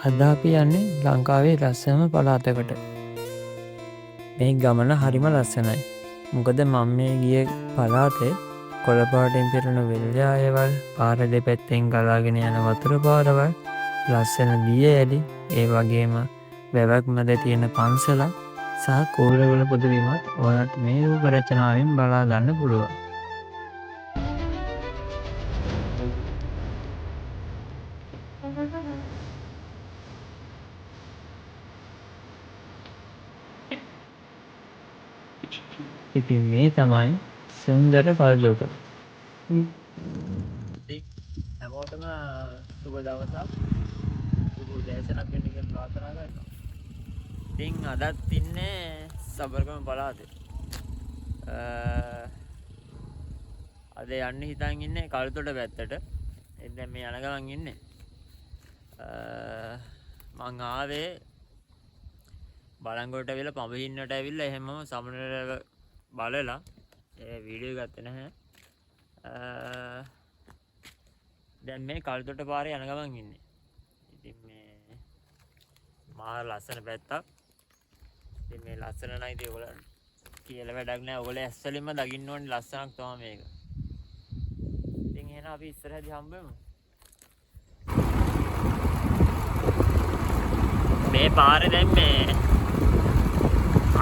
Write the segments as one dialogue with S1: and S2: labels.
S1: අද අපි යන්නේ ලංකාවේ ලස්සනම පළාතකට. මේ ගමන හරිම ලස්සනයි. මොකද මම මේ ගිය පළාතේ කොළපාටින් පිරුණු විල්යායවල්, පාර දෙපැත්තෙන් ගලාගෙන යන වතුර පාරවල්, ලස්සන දිය ඇලි, ඒ වගේම වැවක් මැද තියෙන පන්සලක් සහ කූරවල පුදබිමත් ඔයාලට මේ රූප රචනාවෙන් බලා ගන්න පුළුවන්. ඉතින් මේ තමයි සුන්දර පල්ලෝක. හැමෝටම සුබ දවසක්, සුබ උදෑසනක් වෙන්න කියලා ප්‍රාර්ථනා කරනවා. ඉතින් අදත් ඉන්නේ සබරගම පළාතේ. අද යන්න හිතන් ඉන්නේ කළුතොට පැත්තට. දැන් මේ යන ගමන් ඉන්නේ. මං ආවේ බලංගොඩට ඇවිල්ලා පඹහින්නට ඇවිල්ලා එහෙමම සමනල බලලා ඒ වීඩියෝ ගත්තේ නැහැ. දැන් මේ කළුතොට පාරේ යන ගමන් ඉන්නේ. ඉතින් මේ මහා ලස්සන පැත්තක්. ඉතින් මේ ලස්සන නම් ඉතින් ඔයගොල්ලෝ කියලා වැඩක් නැහැ. ඔයගොල්ලෝ ඇස්වලින්ම දකින්න ඕනේ ලස්සනක් තමයි මේක. ඉතින් එහෙනම් අපි ඉස්සරහදී හම්බෙමු. මේ පාරේ දැන් මේ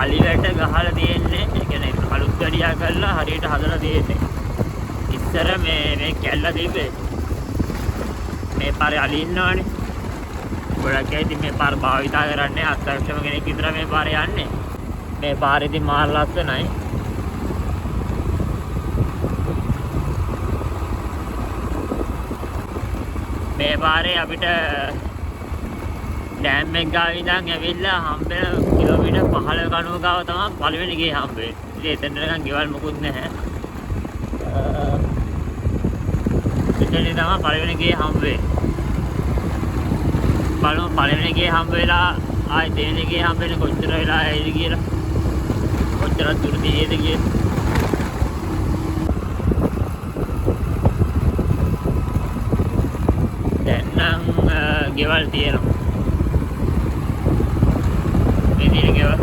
S1: අලිවැට ගහලා තියෙන්නේ. ඒ කියන්නේ අලුත් ගඩියා කරලා හරියට හදලා තියෙන්නේ. ඉස්සර මේ කැල්ල තිබ්බේ. මේ පාරේ අලි ඉන්නවනේ. ගොඩක් අය ඉතින් මේ පාර භාවිතා කරන්නේ අත්‍යවශ්‍යම කෙනෙක් විතර මේ පාරේ යන්නේ. මේ පාරේ ඉතින් මාර ලස්සනයි. මේ පාරේ අපිට ඩෑම් එක ගාව ඉඳන් ඇවිල්ලා හම්බෙන කිලෝමීටර් 15 කණුව ගාව තමයි පළවෙනි ගේ හම්බෙන්නේ. ඉතින් එතන නිකන් ගෙවල් මොකුත් නැහැ. එතන තමයි පළවෙනි ගේ හම්බෙන්නේ. පළවෙනි ගේ හම්බ වෙලා ආයි දෙවෙනි ගේ හම්බ වෙන කොච්චර වෙලා ඇයිද කියලා. කොච්චර දුර තියෙද කියලා. දැන් නම් ගෙවල් තියෙනවා. මේ තියෙන ගෙවල්.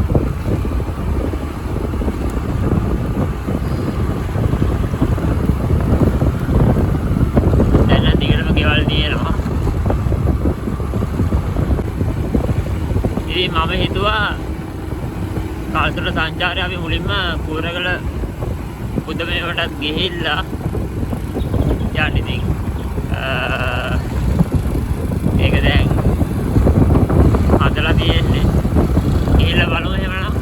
S1: දැන් නම් දිගටම ගෙවල් තියෙනවා. ඉතින් මම හිතුවා කළුතොට සංචාරය අපි මුලින්ම කූරගල පුදමේවටත් ගිහිල්ලා යන්න. ඉතින් ඒක දැන් හදලා තියෙන්නේ. ගිහිල්ලා බලමු එහෙමනම්.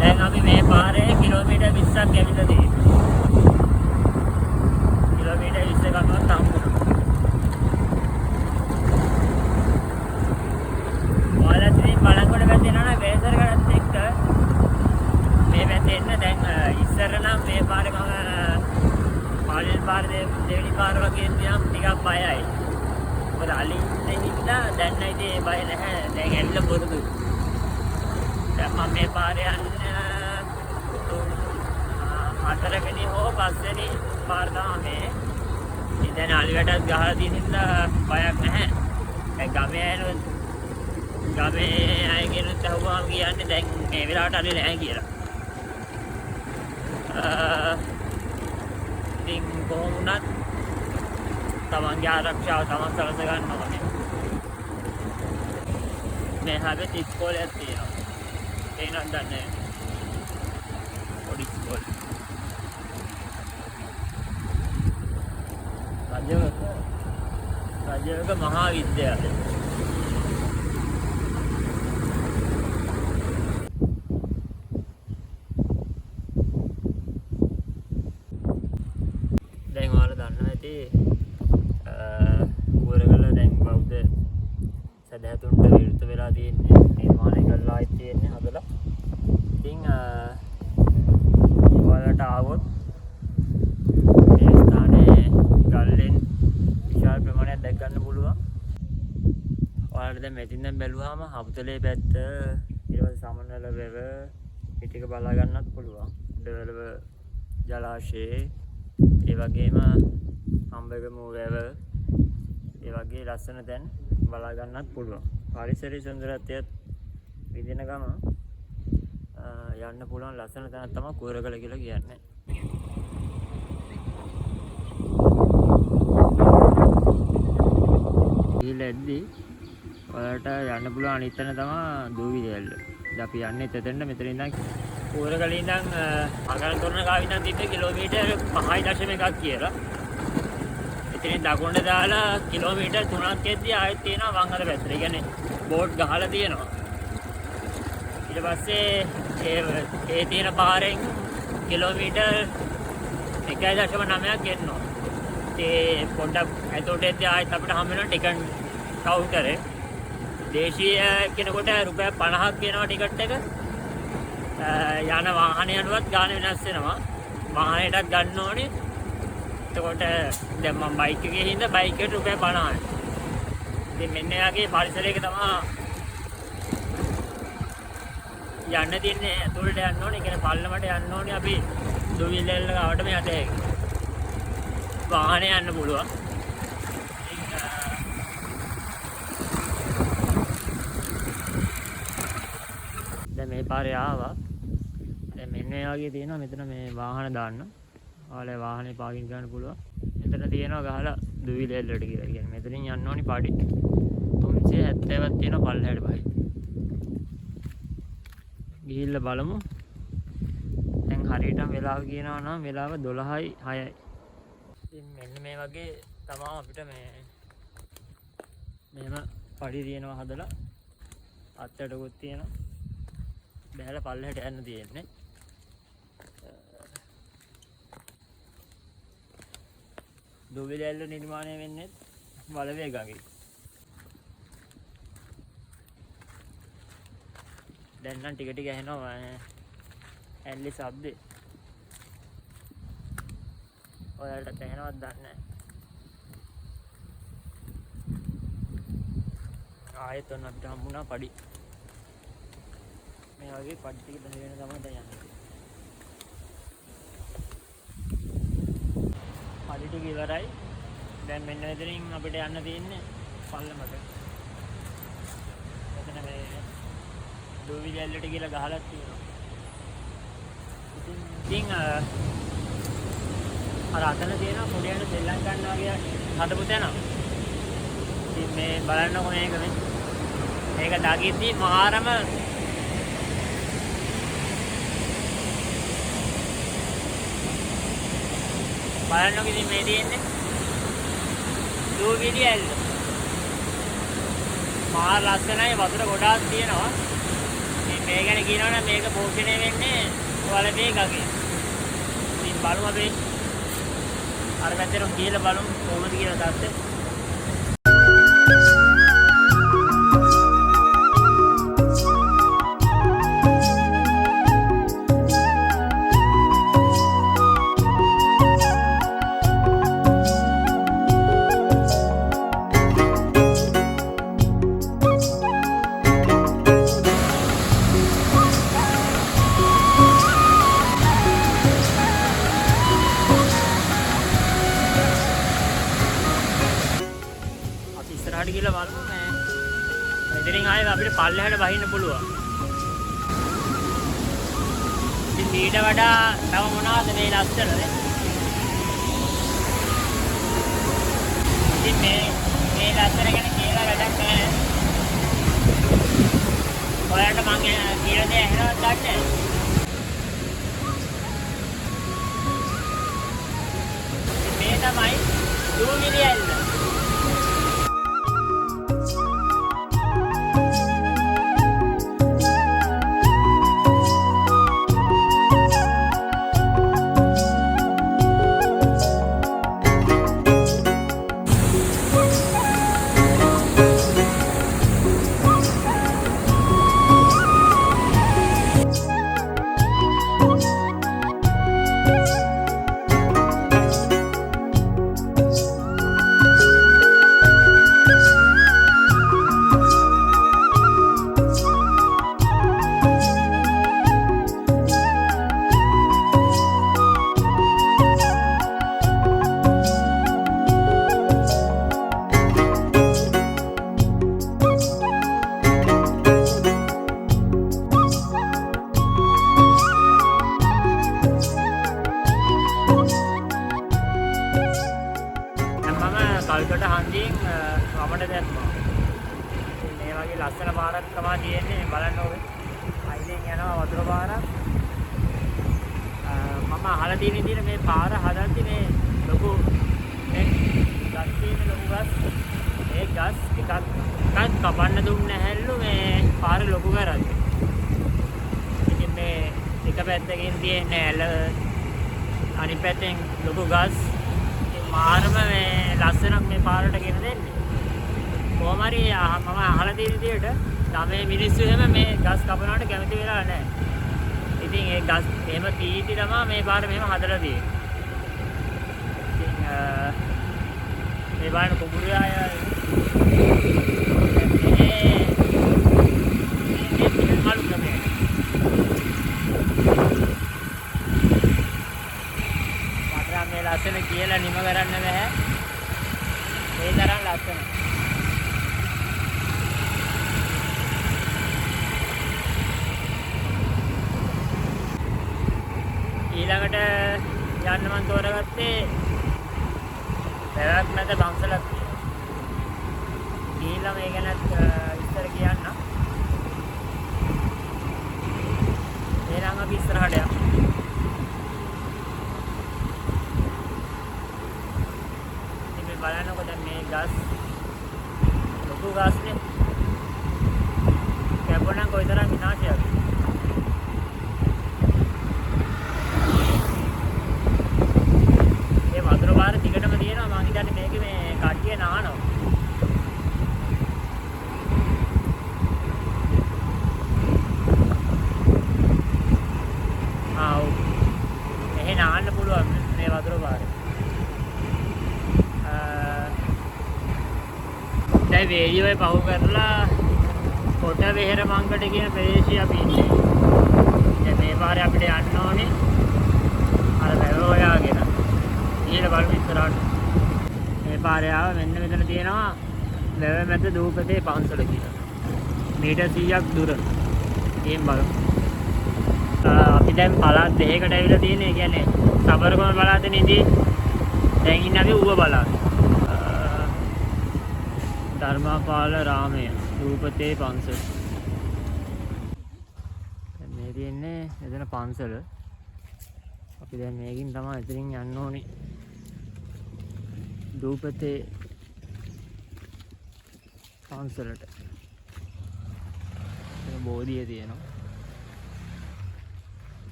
S1: දැන් අපි මේ පාරේ කිලෝමීටර් 20ක් ඇවිල්ලා තියෙනවා. කිලෝමීටර් 20ක් අතවත් හම්බුනා. ඔයාලා ඉතින් බලංගොඩ පැත්තේ යනවා නම් වේසරකටත් එක්ක මේ පැත්තේ එන්න. දැන් ඉස්සර නම් මේ පාරේ මම පළවෙනි පාරේ දෙවෙනි පාර වගේ නියම් ටිකක් බයයි. මොකද අලි ඉන්නේ හින්දා දැන් නම් ඉතින් ඒ බය නැහැ. දැන් ඇවිල්ලා පුරුදුයි. දැන් මම මේ පාරේ යන්නේ 4 වෙනි හෝ 5 වෙනි පාර තමයි. ඉතින් අලිවැටත් ගහලා තියෙන හින්දා බයක් නැහැ. ගමේ අයගෙනුත් අහුවාම කියන්නේ දැන් මේ වෙලාවට අලි නැහැ කියලා. ඉතින් කොහොම වුණත් තමන්ගේ ආරක්ෂාව තමන් සලස ගන්න ඕනේ. මේ හැබැයි ඉස්කෝලයක් තියෙනවා. ඒ නම් දන්නේ පොඩි ඉස්කෝල. රජවක මහා විද්‍යාලය. දැන් ඔයාලා දන්නවා ඇති කූරගල දැන් බෞද්ධ සදහැතුන්ට විරුද්ධ වෙලා තියෙන්නේ. නිර්මාණය කරලා ආයෙත් තියෙන්නේ හදලා. ඉතින් ඔයාලට ආවොත් මේ ස්ථානයේ ගල්ලෙන් විශාල ප්‍රමාණයක් දැක් ගන්න පුළුවන්. ඔයාලට දැන් මෙතින් දැන් බැලුවාම හබුතලේ පැත්ත, ඊට පස්සේ සමනල වැව, ඒ ටික බලා ගන්නත් පුළුවන්. උඩවැලව ජලාශයේ ඒ වගේම අම්බගමු වැව ඒ වගේ ලස්සන තැන් බලා ගන්නත් පුළුවන්. පරිසරයේ සුන්දරත්වයත් විඳින ගම යන්න පුළුවන් ලස්සන තැනක් තමයි කුවරගල කියලා කියන්නේ. ඊළඟදී ඔයාලට යන්න පුළුවන් අනිත් තැන තමයි දූවිලි ඇල්ල. ඉතින් අපි යන්නේ එතෙන්ට මෙතන ඉඳන් කුවරගල ඉඳන් අගරතොරණ ගාව ඉඳන් තිබ්බේ කිලෝමීටර් 5.1ක් කියලා. ඉතින් දකුණට දාලා කිලෝමීටර් 3ක් එද්දී ආයෙත් තියෙනවා වංගල පැත්තට. ඒ කියන්නේ බෝට් ගහලා තියෙනවා. ඊට පස්සේ ඒ තියෙන පාරෙන් කිලෝමීටර් 1.9ක් ගෙන්නවා. ඒ පොඩ්ඩක් ඇතුළට එද්දී ආයෙත් අපිට හම් වෙනවා ටිකට් කවුන්ටරේ. දේශීය කෙනෙකුට රුපියල් 50ක් වෙනවා ටිකට් එක. යන වාහනය අනුවත් ගාන වෙනස් වෙනවා. වාහනයටත් ගන්න ඕනේ. එතකොට දැන් මම බයික් එකේ හින්දා බයික් එකට රුපියල් 50යි. ඉතින් මෙන්න යාගේ පරිසරයක තමයි යන්න තියන්නේ. ඇතුළට යන්න ඕනේ. ඒ කියන්නේ පල්ලමට යන්න ඕනේ. අපි දුවිලෙල්ල ගාවටම යතේ. වාහනේ යන්න පුළුවන්. දැන් මේ පාරේ ආවා. දැන් මෙන්න මේ වගේ තියෙනවා මෙතන මේ වාහන දාන්න. ඔයාලා වාහනේ පාකින් කරන්න පුළුවන්. මෙතන තියෙනවා ගහලා දුවිලෙල්ලට කියලා. කියන්නේ මෙතනින් යන්න ඕනි පාඩි. 370ක් තියෙනවා පල්ලෙහාට බයි. ගිහිල්ලා බලමු. දැන් හරියටම වෙලාව කියනවා නම් වෙලාව 12:06යි. ඉතින් මෙන්න මේ වගේ තමයි අපිට මෙහෙම පඩි තියෙනවා හදලා අත්තටකුත් තියෙනවා. බහැලා පල්ලෙහාට යන්න තියෙන්නේ. දුවිලැල්ල නිර්මාණය වෙන්නේ වලවේ ගඟේ. දැන් නම් ටික ටික ඇහෙනවා ඇල්ලි ශබ්දේ. ඔයාලට ඇහෙනවද දන්නේ නැහැ. ආයෙත් ඔන්න අපිට හම්බුණා පඩි. මේ වගේ පඩි ටික බැහැගෙන තමයි දැන් යන්නේ. පඩි ටික ඉවරයි. දැන් මෙන්න මෙතනින් අපිට යන්න තියෙන්නේ පල්ලමට. මෙතන මේ දූවිලි ඇල්ලට කියලා ගහලා තියෙනවා. ඉතින් අර අතන තියෙනවා පොඩියට සෙල්ලම් ගන්නවා වගේ හදපු තැන. ඉතින් මේ බලන්නකො මේක මේ. මේක දගිද්දි මාරම බලන්නකො ඉතින් මේ තියෙන්නේ දූවිලි ඇල්ල. මාර ලස්සනයි වතුර ගොඩාක් තියෙනවා. ඉතින් මේ ගැන කියනවනම් මේක පෝෂණය වෙන්නේ වලවේ ගඟේ. ඉතින් බලමු අපි අර පැත්තට ගිහලා බලමු කොහොමද කියලා තත්ත්වය. ඉස්සරහට ගිහලා බලමු මෙතනින් ආයෙත් අපිට පල්ලෙහාට බහින්න පුළුවන්. ඉතින් ඊට වඩා තව මොනවද මේ ලස්සනද? ඉතින් මේ ලස්සන ගැන කියලා වැඩක් නැහැ. ඔයාලට මං කියලා දෙය ඇහෙනවද දන්නේ නැහැ. මේ තමයි දූවිලි ඇල්ල. පාරක් තමයි තියෙන්නේ බලන්න ඕනේ. අයිලෙන් යනවා වතුර පාරක්. මම අහලා තියෙන විදිහට මේ පාර හදද්දි මේ ලොකු මේ ගස් තියෙන ලොකු ගස් ඒ ගස් ටිකක් කපන්න දුන්නේ නැහැලු මේ පාර ලොකු කරද්දි. ඉතින් මේ එක පැත්තකින් තියෙන ඇල අනිත් පැත්තෙන් ලොකු ගස් මාරම මේ ලස්සනක් මේ පාරට ගෙන දෙන්නේ. කොහොම හරි මම අහලා තියෙන විදිහට ළමේ මිනිස්සු එහෙම මේ ගස් කපනවට කැමති වෙලා නැහැ. ඉතින් ඒ ගස් එහෙම තීටි තමයි මේ පාර මෙහෙම හදලා තියෙන්නේ. ඉතින් මේ බලන්න කුඹුරු ආය මලු ක්‍රමය. මට මේ ලස්සන කියලා නිම කරන්න බෑ. ඒ තරම් ලස්සනයි. ඊළඟට යන්න මම තෝරගත්තේ වැවක් නැත බංසලක් තියෙනවා. ඊළඟ මේ ගැන විස්තර කියන්න. එහෙනම් අපි ඉස්සරහට යමු. ඉතින් බලන්නකො දැන් මේ ගස් ලොකු ගස්නේ. කැපුණා කොයිතරම් විනාශයක්ද? වතුර පාර දිගටම තියෙනවා. මම හිතන්නේ මේකේ මේ කට්ටිය නානවා. ආව්. මෙහෙ නාන්න පුළුවන් මේ වතුර පාරේ. දැන් වේලියේ පහු කරලා කොට වෙහෙර මංගඩ කියන ප්‍රදේශය අපි ඉන්නේ. දැන් මේ පාරේ අපිට යන්න ඕනේ. අර වැව හොයාගෙන. ඊළ බලමු ඉස්සරහට. මේ පාරේ ආව මෙන්න මෙතන තියෙනවා වැව මැද දූපතේ පන්සල කියලා. මීටර් 100ක් දුර. එහෙන් බලමු. අපි දැන් පළාත් දෙකකට ඇවිල්ලා තියෙන්නේ. ඒ කියන්නේ සබරගම පළාතේදී දැන් ඉන්නේ අපි ඌව පළාත. ධර්මාපාල රාමය දූපතේ පන්සල. දැන් මේ තියෙන්නේ එතන පන්සල. අපි දැන් මේකින් තමයි එතනින් යන්න ඕනේ. දූපතේ පන්සලට. මේ බෝධිය තියෙනවා.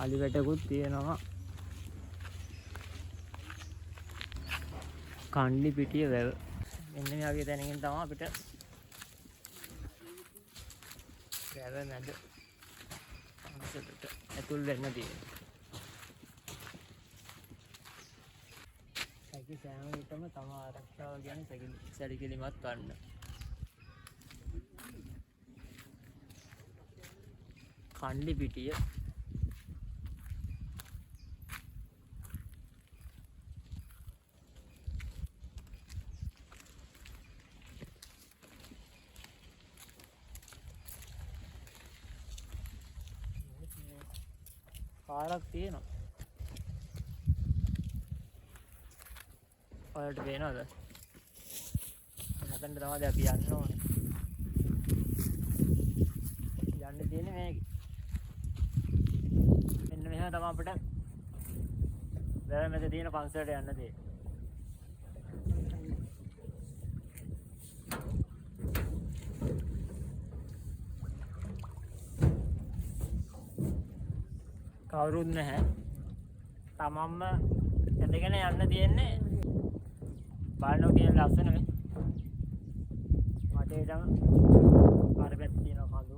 S1: අලි වැටකුත් තියෙනවා. කණ්ඩි පිටිය වැව. මෙන්න මේ වගේ තැනකින් තමයි අපිට වැව මැද පන්සලට ඇතුල් වෙන්න තියෙන්නේ. සැකි සෑම විටම තම ආරක්ෂාව ගැන සැලකිලිමත් වන්න. කණ්ඩි පිටිය පාරක් තියෙනවා. ඔයාලට පේනවද? මෙතන තමයි අපි යන්න ඕනේ. යන්න තියෙන්නේ මේක. මෙන්න මෙහෙම තමයි අපිට වැව මැද තියෙන පන්සලට යන්න තියෙන්නේ. කවුරුත් නැහැ. තමන්ම ඇදගෙන යන්න තියෙන්නේ. බලන්න තියෙන ලස්සන මේ. වටේ තම අර පැත්තේ තියෙන කඳු.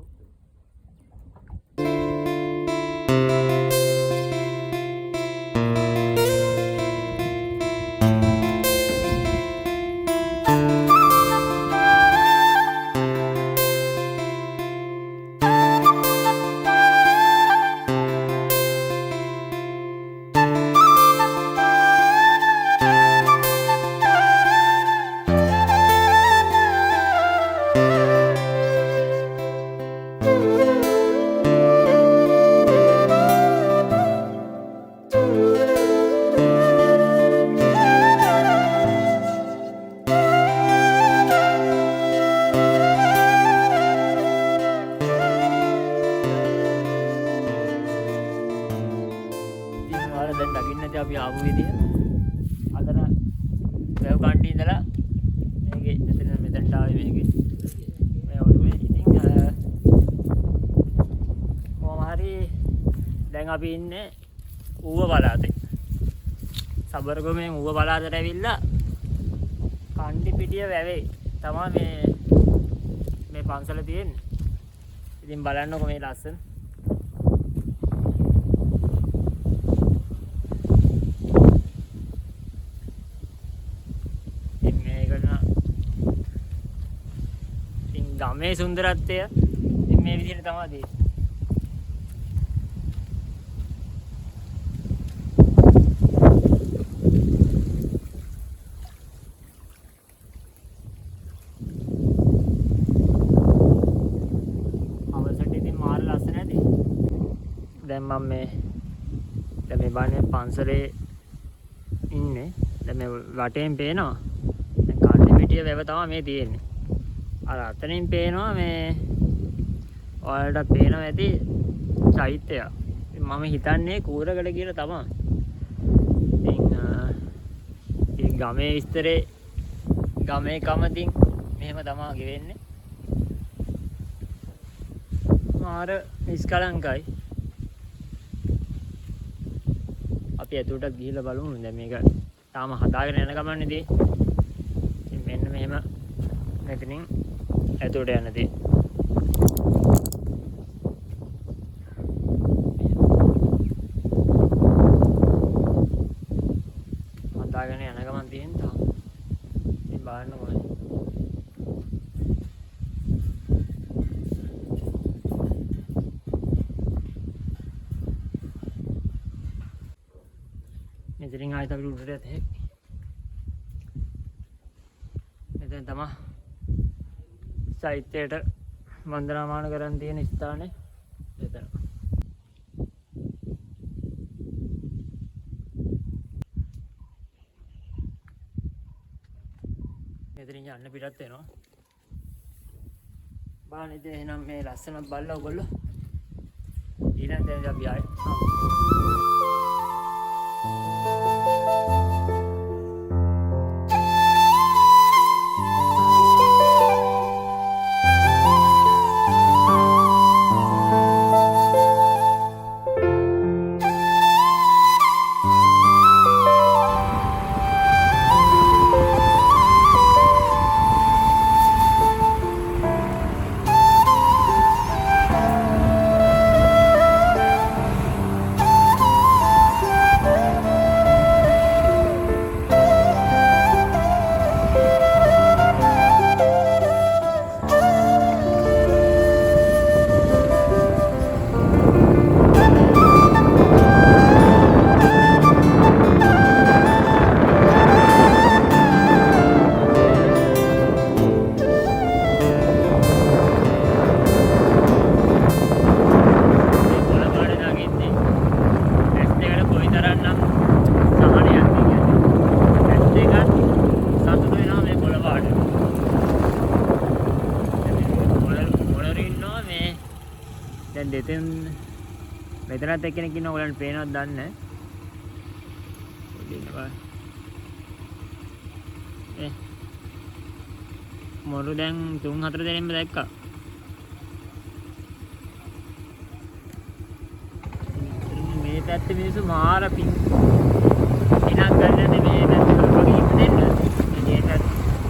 S1: විදිහ. අතන වැව් කණ්ඩි ඉඳලා මේකේ මෙතනට ආවේ මේකේ. මේ ඔළුවේ ඉතින් කොහොම හරි දැන් අපි ඉන්නේ ඌව පළාතේ. සබරගමෙන් ඌව පළාතට ඇවිල්ලා කණ්ඩි පිටිය වැවේ තමයි මේ පන්සල තියෙන්නේ. ඉතින් බලන්නකො මේ ලස්සන. ඉතින් මේකට ඉතින් ගමේ සුන්දරත්වය ඉතින් මේ විදිහට තමයි තියෙන්නේ. දැන් මම මේ බානේ පන්සලේ ඉන්නේ. දැන් මේ වටේන් පේනවා. දැන් කණ්ඩි පිටිය වැව තමයි මේ තියෙන්නේ. අර අතනින් පේනවා මේ ඔයාලට පේනවා ඇති චෛත්‍යය. මම හිතන්නේ කූරගල කියලා තමයි. ඉතින් මේ ගමේ විස්තරේ ගමේ කමතින් මෙහෙම තමයි ගෙවෙන්නේ. මාර නිස්කලංකයි. අපි ඇතුළට ගිහිල්ලා බලමු. දැන් මේක තාම හදාගෙන යන ගමන්නේදී. ඉතින් මෙන්න මෙහෙම මෙතනින් ඇතුළට යන්නදී. හදාගෙන යන ගමන් තියෙන තාම. ඉතින් බලන්නකො. මෙතනින් ආයෙත් අපිට උඩට යත හැකියි. මෙතන තමයි චෛත්‍යයට වන්දනාමාන කරන් තියෙන ස්ථානේ. මෙතන. මෙතනින් යන්න පිටත් වෙනවා. බානේ ඉතින් එහෙනම් මේ ලස්සනක් බලලා ඔයගොල්ලෝ ඊළඟ දැන් අපි ආයේ දැන් දෙතෙන් මෙතනත් එක්කෙනෙක් ඉන්නවා. ඔයාලන්ට පේනවද දන්නේ නැහැ. මොරු දැන් 3-4 දෙනෙක්ම දැක්කා. මේ පැත්තේ මිනිස්සු මාර පින් ඉනක් ගන්න මේ වගේ ඉන්න දෙන්න.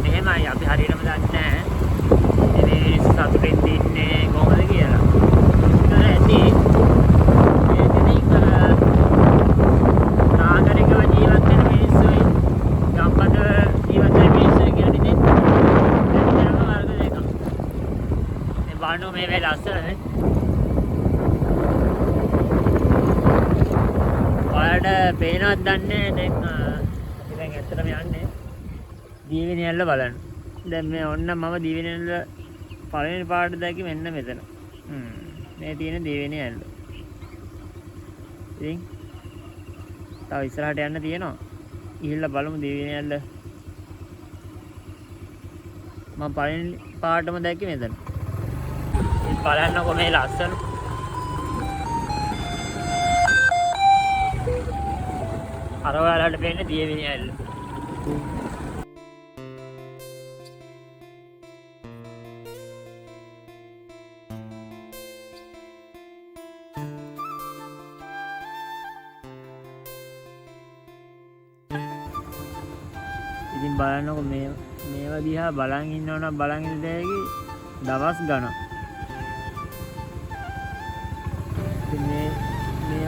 S1: මෙහෙමයි අපි හරියටම දන්නේ නැහැ. මේ මිනිස්සු සතුටින් ඉන්නේ කොහොමද කියලා. මේ වේ ලස්සන ඔයාලට පේනවද දන්නේ දැන් අපි දැන් ඇත්තටම යන්නේ දීවිනියල්ල බලන්න. දැන් මේ ඔන්න මම දීවිනියල්ල පළවෙනි පාට දැක්කේ මෙන්න මෙතන. මේ තියෙන දීවිනියල්ල. ඉතින් තව ඉස්සරහට යන්න තියෙනවා. ගිහිල්ලා බලමු දීවිනියල්ල. මම පළවෙනි පාටම දැක්කේ මෙතන. බලන්නකො මේ ලස්සන. අර ඔයාලට පේන්නේ දියවිනි ඇල්ල. ඉතින් බලන්නකො මේවා දිහා බලන් ඉන්නවනම් බලන් ඉන්න දෙයකි දවස් ගණන්. ඉතින් මේ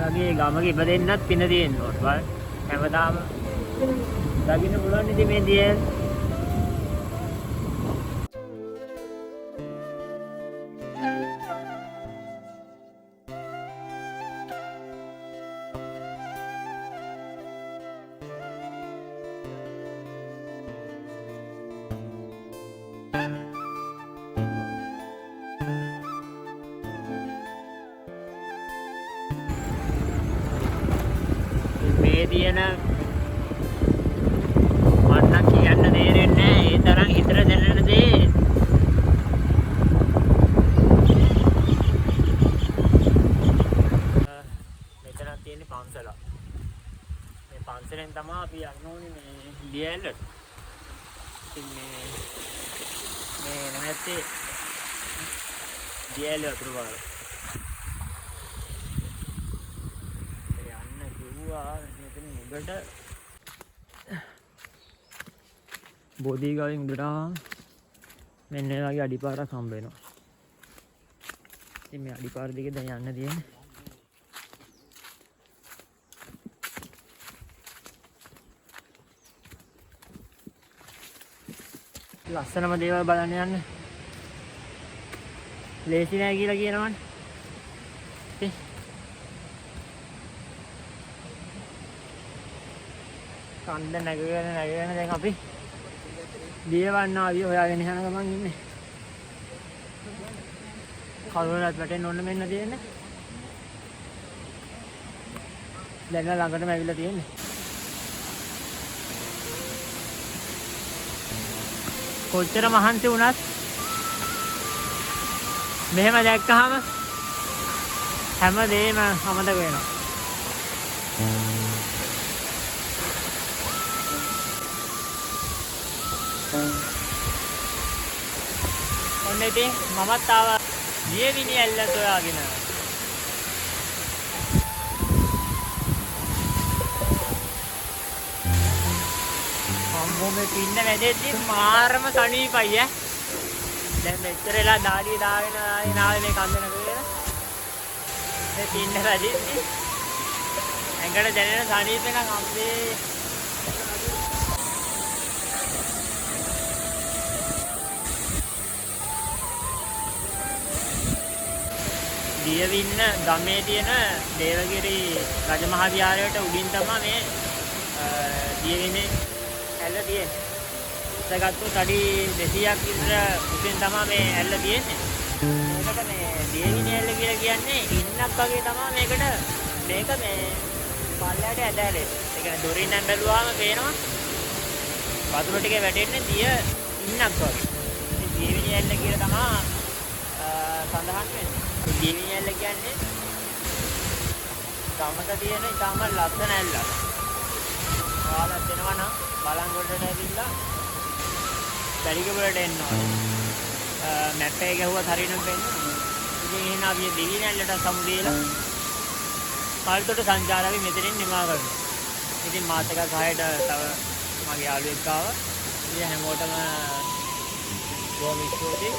S1: වගේ ගමක ඉපදෙන්නත් පින තියෙන්න ඕන. බලන්න හැමදාම දකින්න පුළුවන් ඉතින් මේ දිය. මේ දියන මන්න කියන්න තේරෙන්නේ නැහැ. ඒ තරම් හිතට දැනෙන දේ. මෙතන තියෙන පන්සල. මේ පන්සලෙන් තමයි අපි යන්න ඕනේ මේ දියැලට. ඉතින් මේ නැත්තේ දියැල වතුර පාර. යන්න කිව්වා මෙතන උඩට බෝධිගාවෙන් උඩට මෙන්න මේ වගේ අඩිපාරක් හම්බ වෙනවා. ඉතින් මේ අඩිපාර දිගේ දැන් යන්න තියෙන්නේ. ලස්සනම දේවල් බලන්න යන්න. ලේසි නෑ කියලා කියනවනේ. ඉතින් කන්ද නැගගෙන දැන් අපි දියවන්න ආවිය හොයාගෙන යන ගමන් ඉන්නේ. කවුරුහරි වැටෙන්න ඕන මෙන්න තියෙන්නේ. දැන් ළඟටම ඇවිල්ලා තියෙන්නේ. කොච්චර මහන්සි වුණත් මෙහෙම දැක්කහම හැමදේම අමතක වෙනවා. ඔන්න ඉතින් මමත් ආවා දියවිනි ඇල්ල සොයාගෙන. අම්මෝමේ පින්න වැදෙද්දි මාරම සනීපයි ඈ. දැන් මෙච්චර වෙලා දාඩිය දාගෙන ආවේ මේ කන්ද නගගෙන. මේ පින්න වැදෙද්දි ඇඟට දැනෙන සනීප එකක් අම්මේ. දියවින්න ගමේ තියෙන දේවගිරි රජමහා විහාරයට උඩින් තමයි මේ දියවිනේ ඇල්ල තියෙන්නේ. ඒකගත්තු අඩි 200ක් විතර උඩින් තමයි මේ ඇල්ල තියෙන්නේ. මේකට මේ දියවිනේ ඇල්ල කියලා කියන්නේ ඉන්නක් වගේ තමයි මේකට. මේක මේ පල්ලයට ඇදලා. ඒ කියන්නේ දොරින් නම් බැලුවාම පේනවා වතුර ටික වැටෙන්නේ දිය ඉන්නක් වගේ. ඉතින් දියවිනේ ඇල්ල කියලා තමයි සඳහන් වෙන්නේ. දියවිනි ඇල්ල කියන්නේ ගමක තියෙන ඉතාම ලස්සන ඇල්ලක්. ඔයාලත් එනවා නම් බලංගොඩට ඇවිල්ලා බැලිගමුලට එන්න ඕනේ. මැප් එක ගැහුවත් හරියටම පේන්නේ. ඉතින් එහෙනම් අපි දියවිනි ඇල්ලට සමු දීලා කාල්තොට සංචාරය මෙතනින් නිමා කරනවා. ඉතින් මාත් එක්ක සහයට තව මගේ යාළුවෙක් ආවා. ඉතින් හැමෝටම බොහොම ස්තුතියි.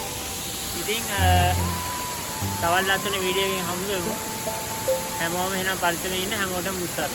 S1: ඉතින් තවත් ලස්සන වීඩියෝ එකකින් හමු වෙමු. හැමෝම එහෙනම් පරිස්සමෙන් ඉන්න හැමෝටම උත්සාහ.